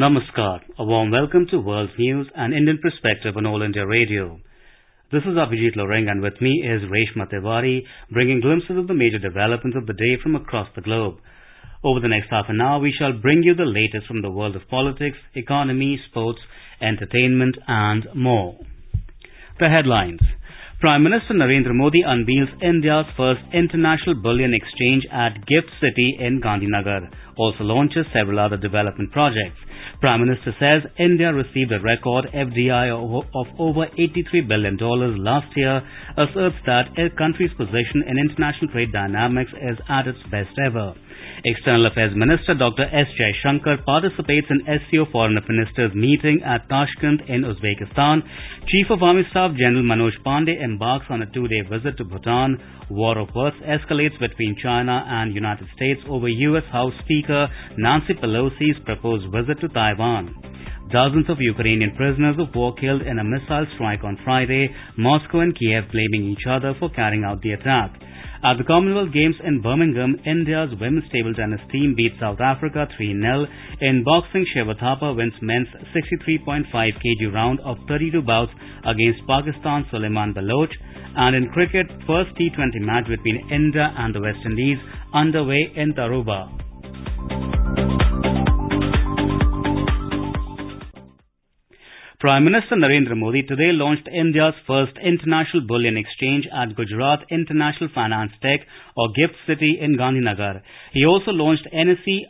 Namaskar. A warm welcome to World News and Indian Perspective on All India Radio. This is Abhijit Loreng and with me is Reshma Tiwari, bringing glimpses of the major developments of the day from across the globe. Over the next half an hour, we shall bring you the latest from the world of politics, economy, sports, entertainment and more. The headlines. Prime Minister Narendra Modi unveils India's first international bullion exchange at Gift City in Gandhinagar. Also launches several other development projects. Prime Minister says India received a record FDI of over $83 billion last year, asserts that a country's position in international trade dynamics is at its best ever. External Affairs Minister Dr. S. Jaishankar participates in SCO Foreign Ministers meeting at Tashkent in Uzbekistan. Chief of Army Staff General Manoj Pandey embarks on a two-day visit to Bhutan. War of words escalates between China and United States over U.S. House Speaker Nancy Pelosi's proposed visit to Taiwan. Dozens of Ukrainian prisoners of war killed in a missile strike on Friday, Moscow and Kiev blaming each other for carrying out the attack. At the Commonwealth Games in Birmingham, India's women's table tennis team beat South Africa 3-0. In boxing, Shiva Thapa wins men's 63.5 kg round of 32 bouts against Pakistan's Suleiman Baloch. And in cricket, first T20 match between India and the West Indies underway in Taruba. Prime Minister Narendra Modi today launched India's first international bullion exchange at Gujarat International Finance Tech or GIFT City in Gandhinagar. He also launched NSE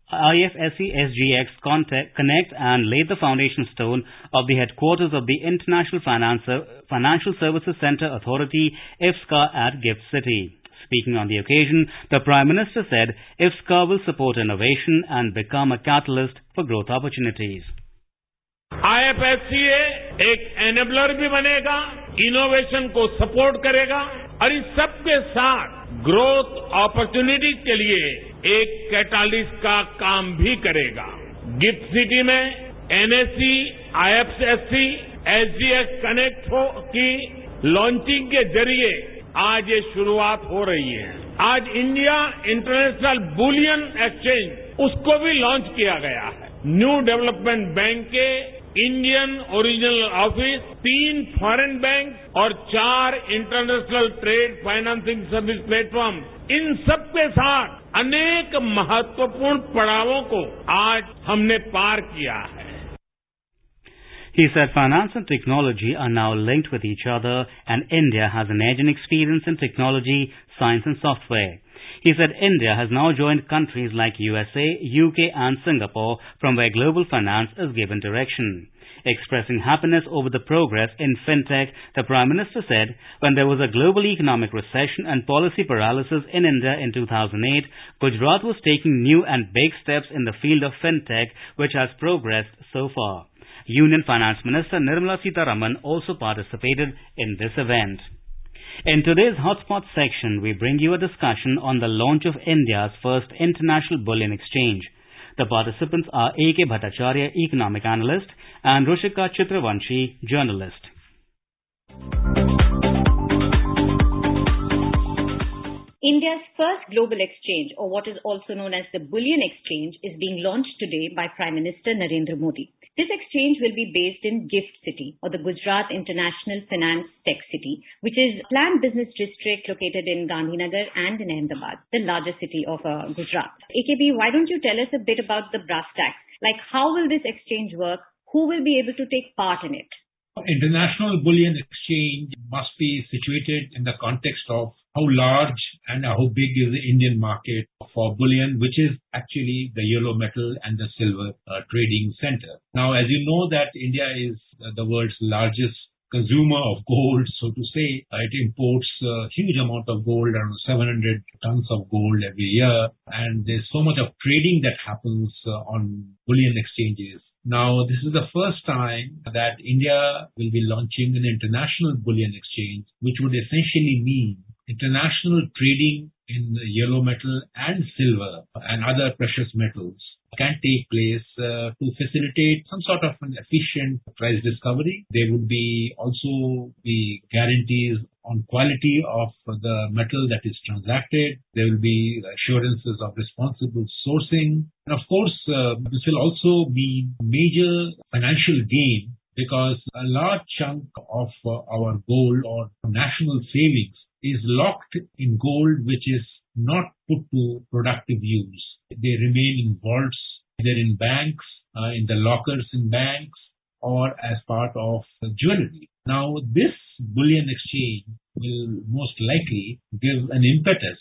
IFSC SGX Connect and laid the foundation stone of the headquarters of the International Financial Services Centre Authority IFSCA at GIFT City. Speaking on the occasion, the Prime Minister said IFSCA will support innovation and become a catalyst for growth opportunities. IFSCA एक enabler भी बनेगा, innovation को support करेगा और इस सबके साथ growth opportunities के लिए एक कैटालिस्ट का काम भी करेगा। गिफ्ट सिटी में एनएससी, आईएफएससी, एसजीएक्स कनेक्ट की लॉन्चिंग के जरिए आज ये शुरुआत हो रही है। आज इंडिया इंटरनेशनल बुलियन एक्सचेंज उसको भी लॉन्च किया गया है। न्यू डेवलपमेंट बैंक के Indian original office, 3 foreign bank और 4 international trade financing service platform, इन सब के साथ अनेक महत्वपूर्ण पड़ावों को आज हमने पार किया है. He said finance and technology are now linked with each other and India has an edge in experience in technology, science and software. He said India has now joined countries like USA, UK and Singapore from where global finance is given direction. Expressing happiness over the progress in fintech, the Prime Minister said when there was a global economic recession and policy paralysis in India in 2008, Gujarat was taking new and big steps in the field of fintech which has progressed so far. Union Finance Minister Nirmala Sitharaman also participated in this event. In today's Hotspot section, we bring you a discussion on the launch of India's first international bullion exchange. The participants are A.K. Bhattacharya, economic analyst, and Rushika Chitravanshi, journalist. India's first global exchange, or what is also known as the Bullion Exchange, is being launched today by Prime Minister Narendra Modi. This exchange will be based in Gift City, or the Gujarat International Finance Tech City, which is a planned business district located in Gandhinagar and in Ahmedabad, the largest city of Gujarat. AKB, why don't you tell us a bit about the brass tacks? Like, how will this exchange work? Who will be able to take part in it? International bullion exchange must be situated in the context of how large and how big is the Indian market for bullion, which is actually the yellow metal and the silver trading center. Now, as you know that India is the world's largest consumer of gold, so to say. It imports a huge amount of gold, around 700 tons of gold every year, and there's so much of trading that happens on bullion exchanges. Now, this is the first time that India will be launching an international bullion exchange, which would essentially mean international trading in yellow metal and silver and other precious metals can take place to facilitate some sort of an efficient price discovery. There would be also be guarantees on quality of the metal that is transacted. There will be assurances of responsible sourcing. And of course, this will also be major financial gain because a large chunk of our gold or national savings is locked in gold which is not put to productive use. They remain in vaults, either in banks, in the lockers in banks, or as part of jewelry. Now, this bullion exchange will most likely give an impetus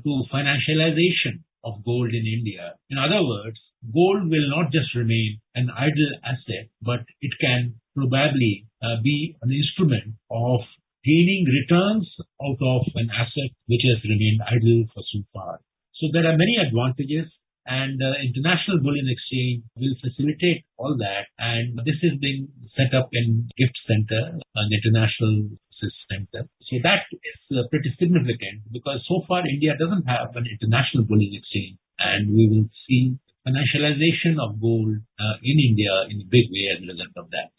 to financialization of gold in India. In other words, gold will not just remain an idle asset, but it can probably be an instrument of gaining returns out of an asset which has remained idle for so far. So there are many advantages, and International Bullion Exchange will facilitate all that. And this is being set up in Gift Center, an international center. So that is pretty significant because so far India doesn't have an International Bullion Exchange, and we will see financialization of gold in India in a big way as a result of that.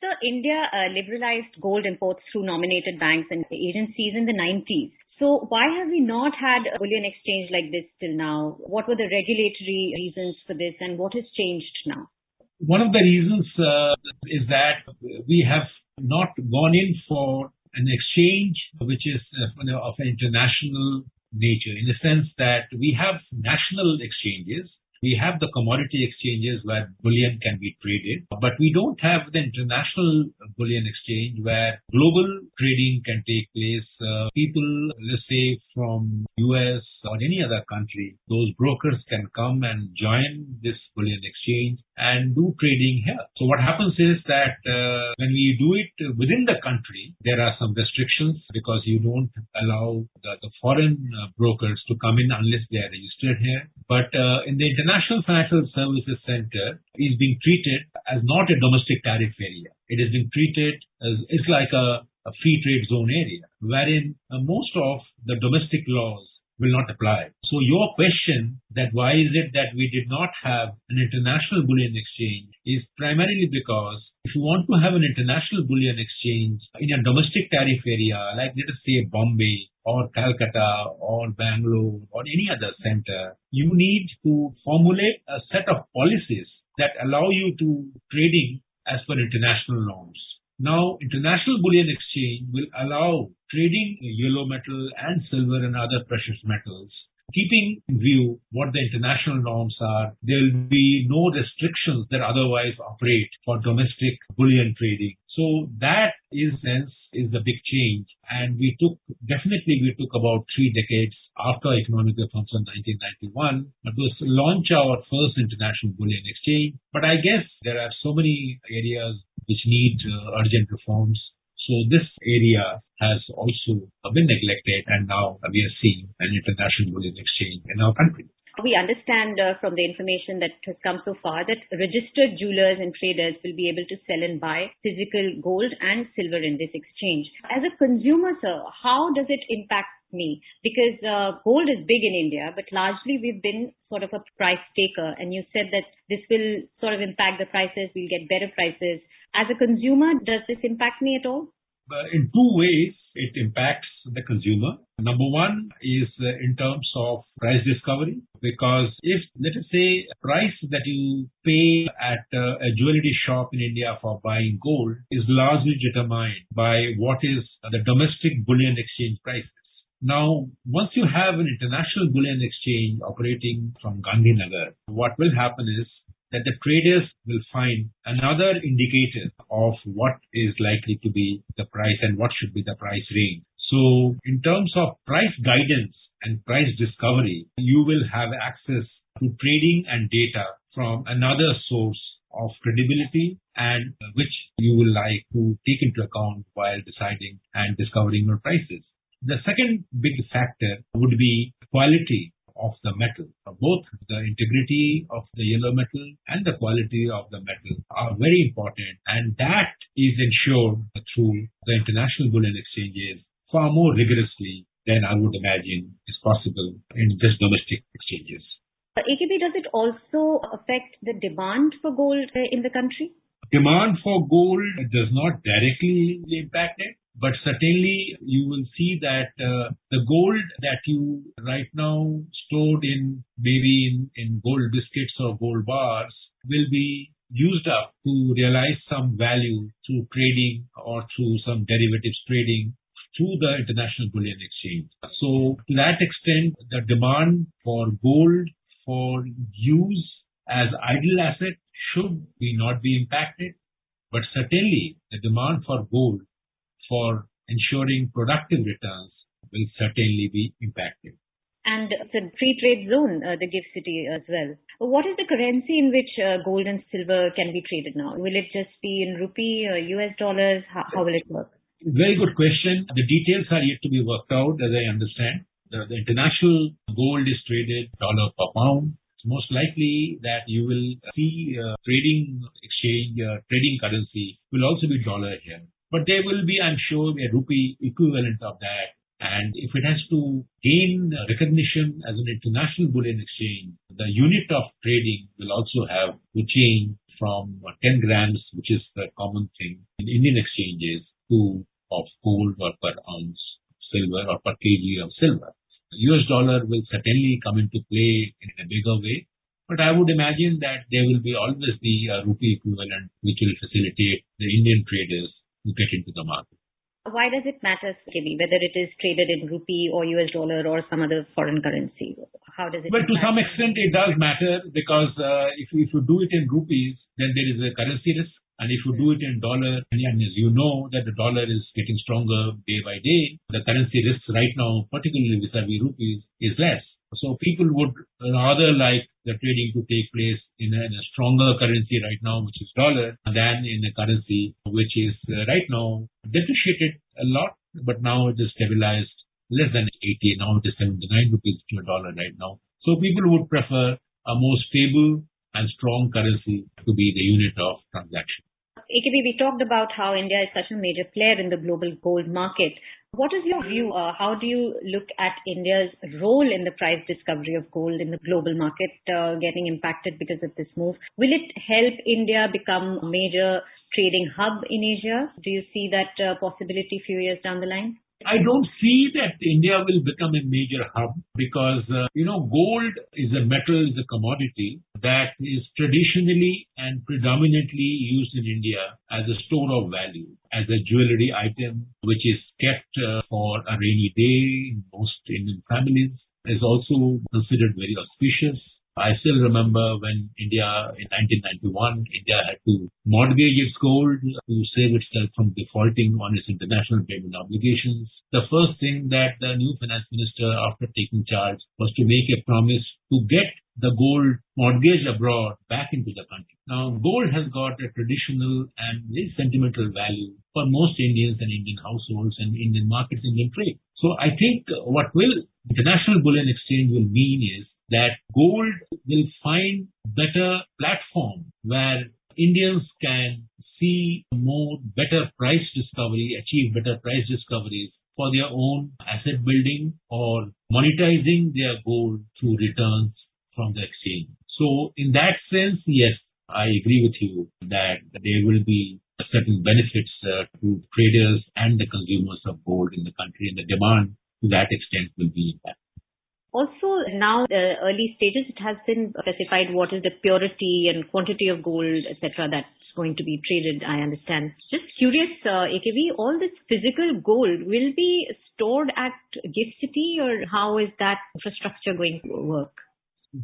So India liberalized gold imports through nominated banks and agencies in the 90s. So why have we not had a bullion exchange like this till now? What were the regulatory reasons for this, and what has changed now? One of the reasons is that we have not gone in for an exchange which is of an international nature, in the sense that we have national exchanges. We have the commodity exchanges where bullion can be traded, but we don't have the international bullion exchange where global trading can take place. People, let's say from US or any other country, those brokers can come and join this bullion exchange and do trading here. So what happens is that when we do it within the country, there are some restrictions because you don't allow the foreign brokers to come in unless they are registered here. But in the International Financial Services Center is being treated as not a domestic tariff area. It is being treated as it's like a free trade zone area, wherein most of the domestic laws will not apply. So your question that why is it that we did not have an international bullion exchange is primarily because if you want to have an international bullion exchange in a domestic tariff area, like let us say Bombay or Calcutta or Bangalore or any other center, you need to formulate a set of policies that allow you to trading as per international norms. Now, International Bullion Exchange will allow trading yellow metal and silver and other precious metals. Keeping in view what the international norms are, there will be no restrictions that otherwise operate for domestic bullion trading. So that is the big change. And we took about 3 decades after economic reforms in 1991 to launch our first international bullion exchange. But I guess there are so many areas which need urgent reforms. So this area has also been neglected, and now we are seeing an international bullion exchange in our country. We understand from the information that has come so far that registered jewelers and traders will be able to sell and buy physical gold and silver in this exchange. As a consumer, sir, how does it impact me? Because gold is big in India, but largely we've been sort of a price taker. And you said that this will sort of impact the prices, we'll get better prices. As a consumer, does this impact me at all? In two ways, it impacts the consumer. Number one is in terms of price discovery, because if, let us say, a price that you pay at a jewelry shop in India for buying gold is largely determined by what is the domestic bullion exchange prices. Now, once you have an international bullion exchange operating from Gandhinagar, what will happen is that the traders will find another indicator of what is likely to be the price and what should be the price range. So in terms of price guidance and price discovery, you will have access to trading and data from another source of credibility and which you will like to take into account while deciding and discovering your prices. The second big factor would be quality of the metal. Both the integrity of the yellow metal and the quality of the metal are very important, and that is ensured through the international bullion exchanges far more rigorously than I would imagine is possible in just domestic exchanges. AKB, does it also affect the demand for gold in the country? Demand for gold does not directly impact it, but certainly you will see that the gold that you right now stored in maybe in gold biscuits or gold bars will be used up to realize some value through trading or through some derivatives trading through the international bullion exchange. So to that extent, the demand for gold for use as idle asset should not be impacted, but certainly the demand for gold for ensuring productive returns will certainly be impacted. And it's a free trade zone, the GIFT City as well. What is the currency in which gold and silver can be traded now? Will it just be in rupee or US dollars? How will it work? Very good question. The details are yet to be worked out, as I understand. The international gold is traded dollar per pound. It's most likely that you will see trading exchange, trading currency will also be dollar here. But there will be, I'm sure, a rupee equivalent of that. And if it has to gain recognition as an international bullion exchange, the unit of trading will also have to change from 10 grams, which is the common thing in Indian exchanges, to of gold or per ounce silver or per kg of silver. US dollar will certainly come into play in a bigger way, but I would imagine that there will be always the rupee equivalent, which will facilitate the Indian traders to get into the market. Why does it matter, Kimi, whether it is traded in rupee or US dollar or some other foreign currency? How does it Well, matter? to some extent it does matter because if you do it in rupees, then there is a currency risk. And if you do it in dollar, and as you know that the dollar is getting stronger day by day, the currency risk right now, particularly vis-a-vis rupees, is less. So people would rather like the trading to take place in a stronger currency right now, which is dollar, than in a currency which is right now depreciated a lot, but now it is stabilized less than 80. Now it is 79 rupees to a dollar right now. So people would prefer a more stable and strong currency to be the unit of transaction. AKB, we talked about how India is such a major player in the global gold market. What is your view? How do you look at India's role in the price discovery of gold in the global market getting impacted because of this move? Will it help India become a major trading hub in Asia? Do you see that possibility a few years down the line? I don't see that India will become a major hub because, gold is a metal, is a commodity that is traditionally and predominantly used in India as a store of value, as a jewelry item, which is kept for a rainy day in most Indian families, is also considered very auspicious. I still remember when India, in 1991, India had to mortgage its gold to save itself from defaulting on its international payment obligations. The first thing that the new finance minister, after taking charge, was to make a promise to get the gold mortgage abroad back into the country. Now, gold has got a traditional and very sentimental value for most Indians and Indian households and Indian markets, Indian trade. So I think what International Bullion Exchange will mean is that gold will find better platform where Indians can see better price discovery, achieve better price discoveries for their own asset building or monetizing their gold through returns from the exchange. So in that sense, yes, I agree with you that there will be certain benefits to traders and the consumers of gold in the country, and the demand to that extent will be impacted. Also, now, early stages, it has been specified what is the purity and quantity of gold, etc., that's going to be traded, I understand. Just curious, AKV, all this physical gold will be stored at GIFT City, or how is that infrastructure going to work?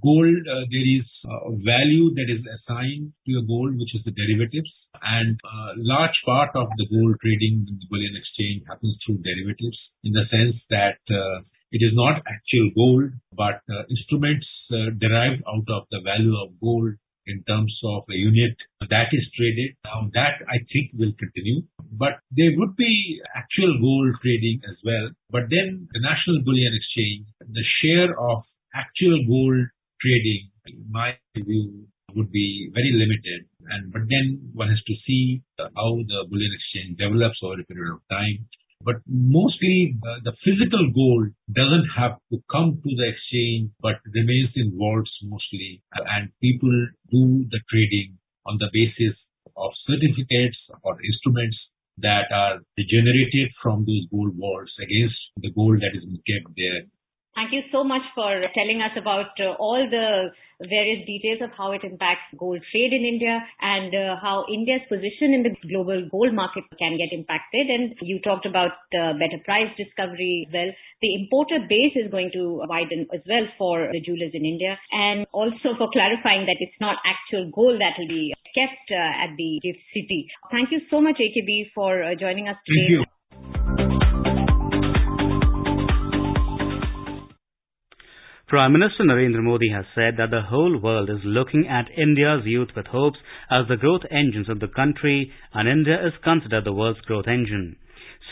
Gold, there is a value that is assigned to your gold, which is the derivatives. And a large part of the gold trading in the bullion exchange happens through derivatives, in the sense that it is not actual gold, but instruments derived out of the value of gold in terms of a unit that is traded. Now that I think will continue, but there would be actual gold trading as well. But then the National Bullion Exchange, the share of actual gold trading, in my view, would be very limited. But then one has to see how the bullion exchange develops over a period of time. But mostly the physical gold doesn't have to come to the exchange, but remains in vaults mostly. And people do the trading on the basis of certificates or instruments that are generated from those gold vaults against the gold that is kept there. Thank you so much for telling us about all the various details of how it impacts gold trade in India and how India's position in the global gold market can get impacted. And you talked about better price discovery as well. The importer base is going to widen as well for the jewelers in India, and also for clarifying that it's not actual gold that will be kept at the gift city. Thank you so much, AKB, for joining us today. Thank you. Prime Minister Narendra Modi has said that the whole world is looking at India's youth with hopes as the growth engines of the country, and India is considered the world's growth engine.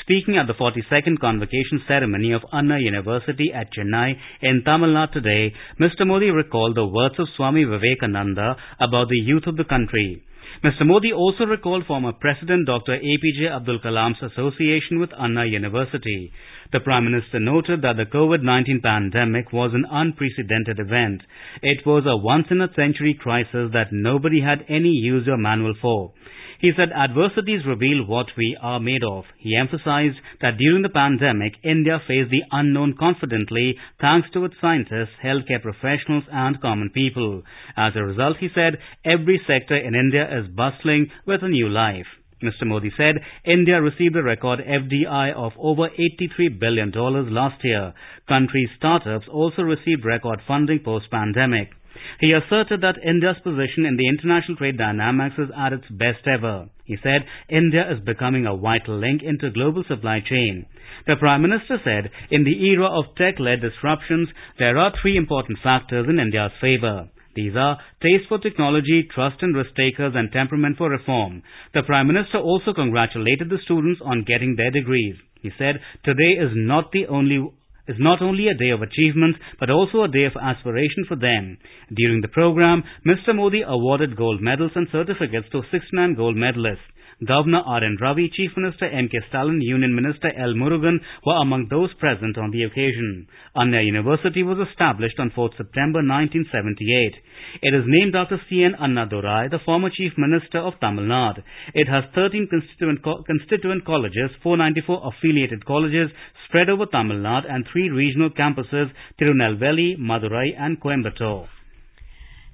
Speaking at the 42nd convocation ceremony of Anna University at Chennai in Tamil Nadu today, Mr. Modi recalled the words of Swami Vivekananda about the youth of the country. Mr. Modi also recalled former President Dr. APJ Abdul Kalam's association with Anna University. The Prime Minister noted that the COVID-19 pandemic was an unprecedented event. It was a once-in-a-century crisis that nobody had any user manual for. He said adversities reveal what we are made of. He emphasized that during the pandemic, India faced the unknown confidently thanks to its scientists, healthcare professionals and common people. As a result, he said, every sector in India is bustling with a new life. Mr. Modi said India received a record FDI of over $83 billion last year. Country's startups also received record funding post-pandemic. He asserted that India's position in the international trade dynamics is at its best ever. He said India is becoming a vital link into global supply chain. The Prime Minister said in the era of tech-led disruptions, there are three important factors in India's favor. These are taste for technology, trust in risk-takers and temperament for reform. The Prime Minister also congratulated the students on getting their degrees. He said today is not only a day of achievement, but also a day of aspiration for them. During the program, Mr. Modi awarded gold medals and certificates to 69 gold medalists. Governor R.N. Ravi, Chief Minister M.K. Stalin, Union Minister L. Murugan were among those present on the occasion. Anna University was established on 4th September 1978. It is named after C.N. Annadurai, the former Chief Minister of Tamil Nadu. It has 13 constituent colleges, 494 affiliated colleges spread over Tamil Nadu, and 3 regional campuses, Tirunelveli, Madurai and Coimbatore.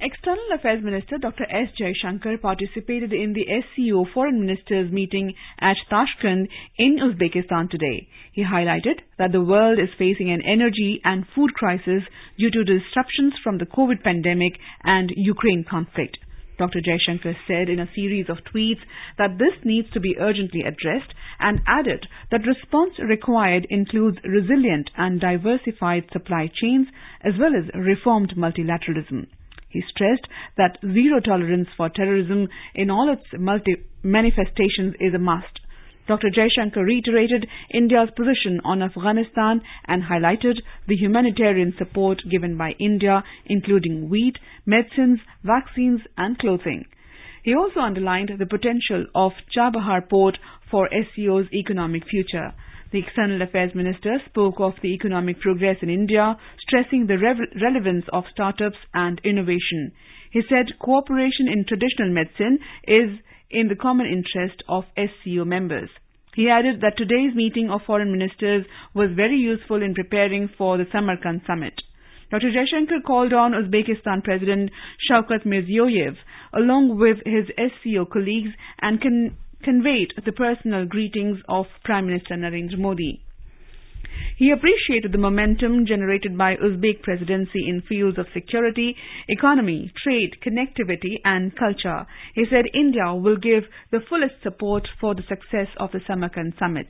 External Affairs Minister Dr. S. Jaishankar participated in the SCO Foreign Ministers meeting at Tashkent in Uzbekistan today. He highlighted that the world is facing an energy and food crisis due to disruptions from the COVID pandemic and Ukraine conflict. Dr. Jaishankar said in a series of tweets that this needs to be urgently addressed and added that response required includes resilient and diversified supply chains as well as reformed multilateralism. He stressed that zero tolerance for terrorism in all its manifestations is a must. Dr. Jaishankar reiterated India's position on Afghanistan and highlighted the humanitarian support given by India, including wheat, medicines, vaccines and clothing. He also underlined the potential of Chabahar port for SCO's economic future. The External Affairs Minister spoke of the economic progress in India, stressing the relevance of startups and innovation. He said cooperation in traditional medicine is in the common interest of SCO members. He added that today's meeting of foreign ministers was very useful in preparing for the Samarkand summit. Dr. Jaishankar called on Uzbekistan President Shavkat Mirziyoyev along with his SCO colleagues and conveyed the personal greetings of Prime Minister Narendra Modi. He appreciated the momentum generated by Uzbek presidency in fields of security, economy, trade, connectivity and culture. He said India will give the fullest support for the success of the Samarkand summit.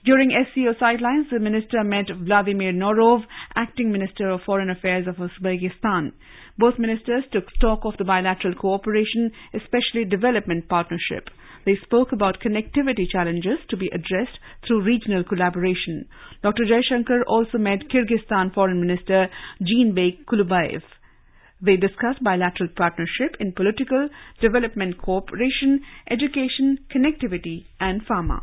During SCO sidelines, the minister met Vladimir Norov, Acting Minister of Foreign Affairs of Uzbekistan. Both ministers took stock of the bilateral cooperation, especially development partnership. They spoke about connectivity challenges to be addressed through regional collaboration. Dr. Jaishankar also met Kyrgyzstan Foreign Minister Jeenbek Kulubayev. They discussed bilateral partnership in political, development cooperation, education, connectivity and pharma.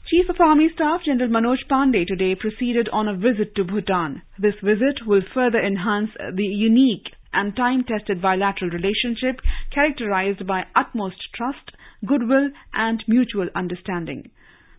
Chief of Army Staff General Manoj Pandey today proceeded on a visit to Bhutan. This visit will further enhance the unique and time-tested bilateral relationship characterized by utmost trust, goodwill and mutual understanding.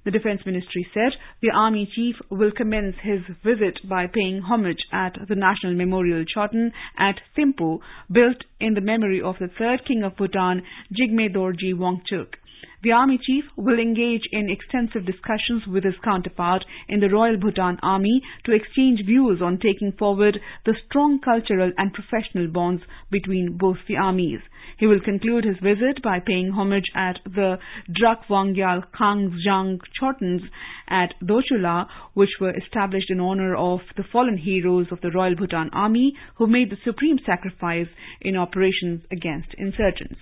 The Defence Ministry said the Army Chief will commence his visit by paying homage at the National Memorial Chotan at Thimphu, built in the memory of the third King of Bhutan, Jigme Dorji Wangchuk. The Army Chief will engage in extensive discussions with his counterpart in the Royal Bhutan Army to exchange views on taking forward the strong cultural and professional bonds between both the armies. He will conclude his visit by paying homage at the Drak Wangyal Khangjang Chotans at Dochula, which were established in honor of the fallen heroes of the Royal Bhutan Army who made the supreme sacrifice in operations against insurgents.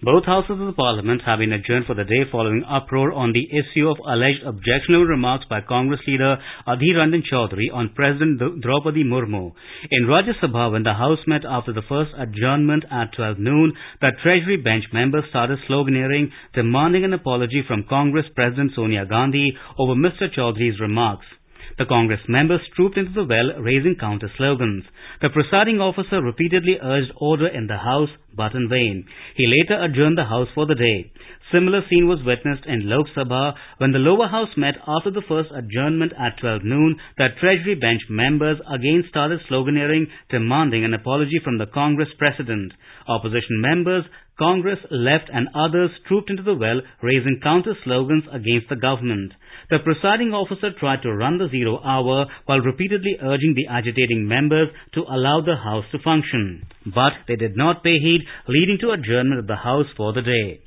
Both houses of the parliament have been adjourned for the day following uproar on the issue of alleged objectionable remarks by Congress leader Adhir Ranjan Chaudhary on President Draupadi Murmu. In Rajya Sabha, when the House met after the first adjournment at 12 noon, the Treasury bench members started sloganeering, demanding an apology from Congress President Sonia Gandhi over Mr. Chaudhary's remarks. The Congress members trooped into the well, raising counter slogans. The presiding officer repeatedly urged order in the House, but in vain. He later adjourned the House for the day. Similar scene was witnessed in Lok Sabha when the lower house met after the first adjournment at 12 noon. The Treasury bench members again started sloganeering, demanding an apology from the Congress president. Opposition members, Congress, Left and others trooped into the well, raising counter slogans against the government. The presiding officer tried to run the 0 hour while repeatedly urging the agitating members to allow the House to function. But they did not pay heed, leading to adjournment of the House for the day.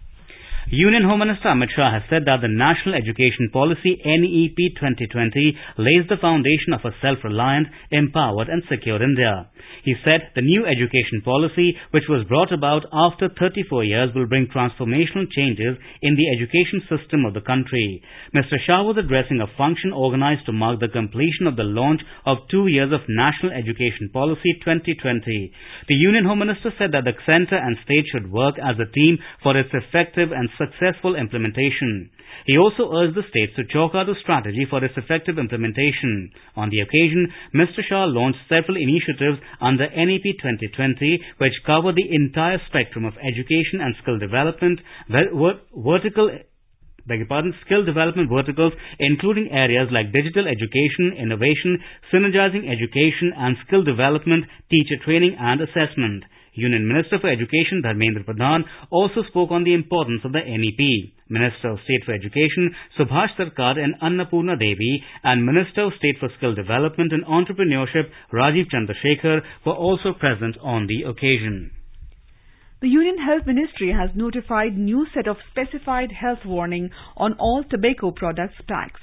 Union Home Minister Amit Shah has said that the National Education Policy NEP 2020 lays the foundation of a self-reliant, empowered and secure India. He said the new education policy, which was brought about after 34 years, will bring transformational changes in the education system of the country. Mr. Shah was addressing a function organized to mark the completion of the launch of 2 years of National Education Policy 2020. The Union Home Minister said that the centre and state should work as a team for its effective and successful implementation. He also urged the states to chalk out a strategy for its effective implementation. On the occasion, Mr. Shah launched several initiatives under NEP 2020 which cover the entire spectrum of education and skill development skill development verticals, including areas like digital education, innovation, synergizing education and skill development, teacher training and assessment. Union Minister for Education Dharmendra Pradhan also spoke on the importance of the NEP. Minister of State for Education Subhash Sarkar and Annapurna Devi and Minister of State for Skill Development and Entrepreneurship Rajiv Chandrasekhar were also present on the occasion. The Union Health Ministry has notified new set of specified health warning on all tobacco products packs.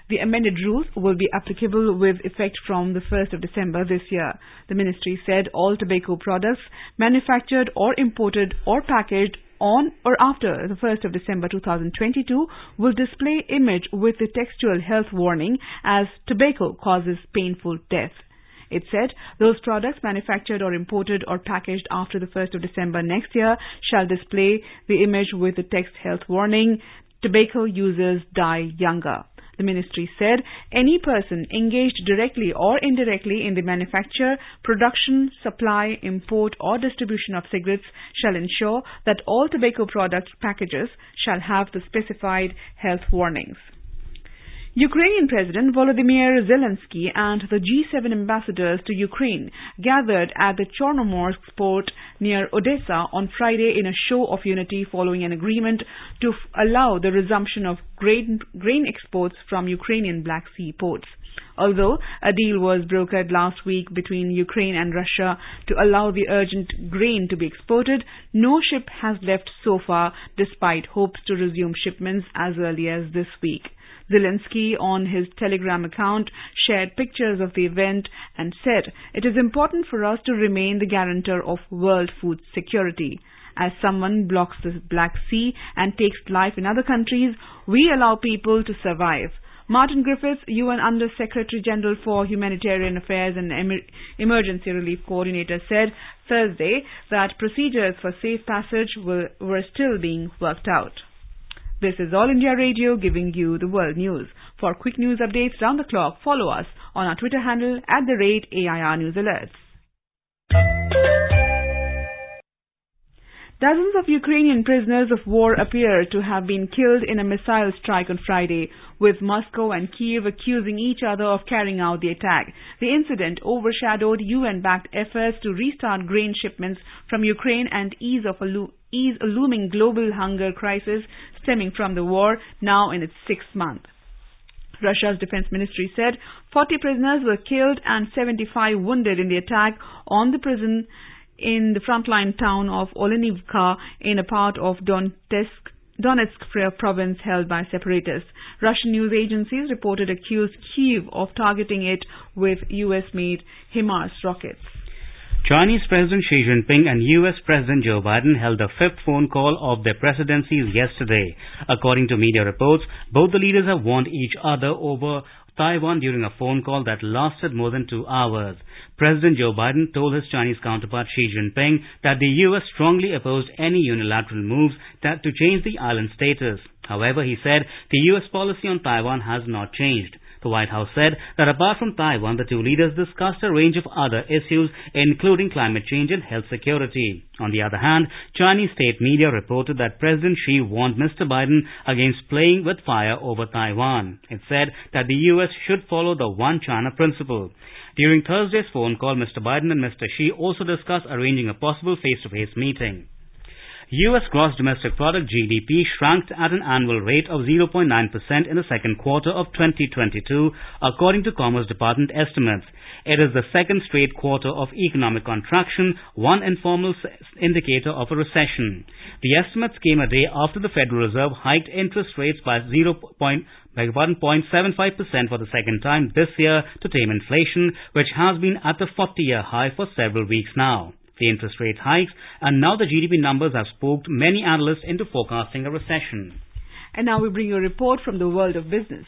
The amended rules will be applicable with effect from the 1st of December this year. The ministry said all tobacco products manufactured or imported or packaged on or after the 1st of December 2022 will display image with the textual health warning as tobacco causes painful death. It said those products manufactured or imported or packaged after the 1st of December next year shall display the image with the text health warning, tobacco users die younger. The ministry said any person engaged directly or indirectly in the manufacture, production, supply, import or distribution of cigarettes shall ensure that all tobacco product packages shall have the specified health warnings. Ukrainian President Volodymyr Zelensky and the G7 ambassadors to Ukraine gathered at the Chornomorsk port near Odessa on Friday in a show of unity following an agreement to allow the resumption of grain exports from Ukrainian Black Sea ports. Although a deal was brokered last week between Ukraine and Russia to allow the urgent grain to be exported, no ship has left so far despite hopes to resume shipments as early as this week. Zelensky, on his Telegram account, shared pictures of the event and said, "It is important for us to remain the guarantor of world food security. As someone blocks the Black Sea and takes life in other countries, we allow people to survive." Martin Griffiths, UN Under-Secretary General for Humanitarian Affairs and Emergency Relief Coordinator, said Thursday that procedures for safe passage were still being worked out. This is All India Radio giving you the world news. For quick news updates round the clock, follow us on our Twitter handle @AIR News Alerts. Dozens of Ukrainian prisoners of war appear to have been killed in a missile strike on Friday, with Moscow and Kyiv accusing each other of carrying out the attack. The incident overshadowed UN-backed efforts to restart grain shipments from Ukraine and ease a looming global hunger crisis stemming from the war, now in its 6th month. Russia's defense ministry said 40 prisoners were killed and 75 wounded in the attack on the prison in the frontline town of Olenivka in a part of Donetsk province held by separatists. Russian news agencies reported accused Kyiv of targeting it with US-made HIMARS rockets. Chinese President Xi Jinping and US President Joe Biden held a 5th phone call of their presidencies yesterday. According to media reports, both the leaders have warned each other over Taiwan during a phone call that lasted more than 2 hours. President Joe Biden told his Chinese counterpart Xi Jinping that the US strongly opposed any unilateral moves to change the island's status. However, he said the US policy on Taiwan has not changed. The White House said that apart from Taiwan, the two leaders discussed a range of other issues, including climate change and health security. On the other hand, Chinese state media reported that President Xi warned Mr. Biden against playing with fire over Taiwan. It said that the US should follow the One China principle. During Thursday's phone call, Mr. Biden and Mr. Xi also discussed arranging a possible face-to-face meeting. U.S. gross domestic product GDP shrank at an annual rate of 0.9% in the second quarter of 2022, according to Commerce Department estimates. It is the second straight quarter of economic contraction, one informal indicator of a recession. The estimates came a day after the Federal Reserve hiked interest rates by 0.75% for the second time this year to tame inflation, which has been at the 40-year high for several weeks now. The interest rate hikes and now the GDP numbers have spooked many analysts into forecasting a recession. And now we bring you a report from the world of business.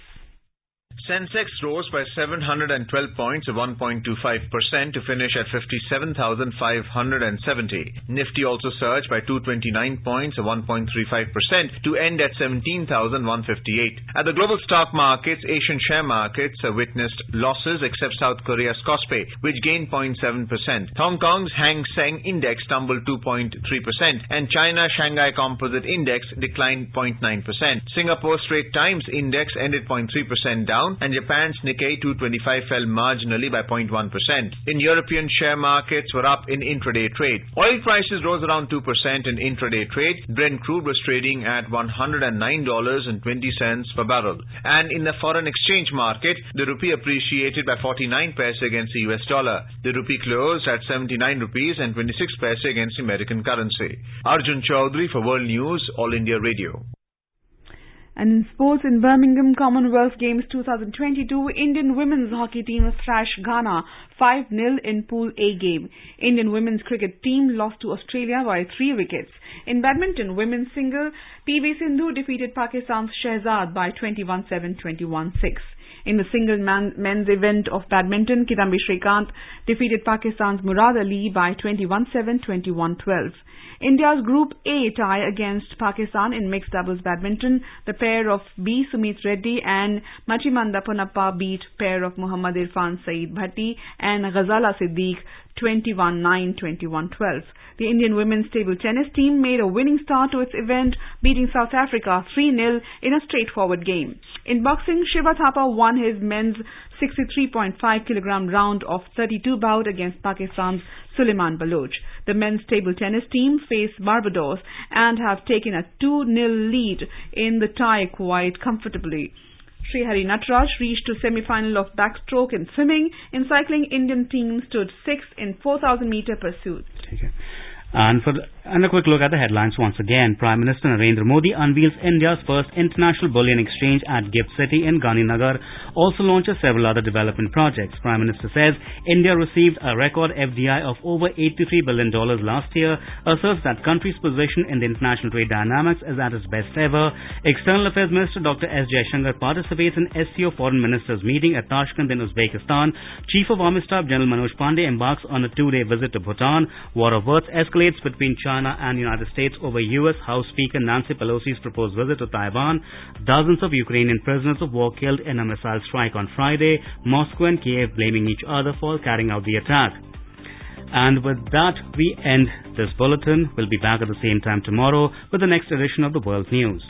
Sensex rose by 712 points or 1.25% to finish at 57,570. Nifty also surged by 229 points or 1.35% to end at 17,158. At the global stock markets, Asian share markets witnessed losses except South Korea's Kospi, which gained 0.7%. Hong Kong's Hang Seng Index tumbled 2.3% and China's Shanghai Composite Index declined 0.9%. Singapore's Straits Times Index ended 0.3% down, and Japan's Nikkei 225 fell marginally by 0.1%. In European share markets were up in intraday trade. Oil prices rose around 2% in intraday trade. Brent crude was trading at $109.20 per barrel. And in the foreign exchange market, the rupee appreciated by 49 paise against the US dollar. The rupee closed at 79 rupees and 26 paise against the American currency. Arjun Chaudhary for World News, All India Radio. And in sports, in Birmingham Commonwealth Games 2022, Indian women's hockey team thrashed Ghana 5-0 in Pool A game. Indian women's cricket team lost to Australia by 3 wickets. In badminton, women's single, PV Sindhu defeated Pakistan's Shehzad by 21-7, 21-6. In the single men's event of badminton, Kidambi Shrikant defeated Pakistan's Murad Ali by 21-7, 21-12. India's Group A tie against Pakistan in mixed doubles badminton. The pair of B. Sumit Reddy and Machimanda Ponappa beat pair of Muhammad Irfan Saeed Bhatti and Ghazala Siddiq 21-9, 21-12. The Indian women's table tennis team made a winning start to its event, beating South Africa 3-0 in a straightforward game. In boxing, Shiva Thapa won his men's 63.5 kilogram round of 32 bout against Pakistan's Suleiman Baloch. The men's table tennis team face Barbados and have taken a 2-0 lead in the tie quite comfortably. Srihari Natraj reached to semi-final of backstroke in swimming. In cycling, Indian team stood 6th in 4,000 meter pursuit. And a quick look at the headlines once again. Prime Minister Narendra Modi unveils India's first international bullion exchange at Gift City in Gandhinagar, also launches several other development projects. Prime Minister says India received a record FDI of over $83 billion last year, asserts that country's position in the international trade dynamics is at its best ever. External Affairs Minister Dr. S. Jaishankar participates in SCO Foreign Ministers meeting at Tashkent in Uzbekistan. Chief of Army Staff General Manoj Pandey embarks on a 2-day visit to Bhutan. War of words escalates between China China and United States over U.S. House Speaker Nancy Pelosi's proposed visit to Taiwan. Dozens of Ukrainian prisoners of war killed in a missile strike on Friday. Moscow and Kiev blaming each other for carrying out the attack. And with that, we end this bulletin. We'll be back at the same time tomorrow with the next edition of the World News.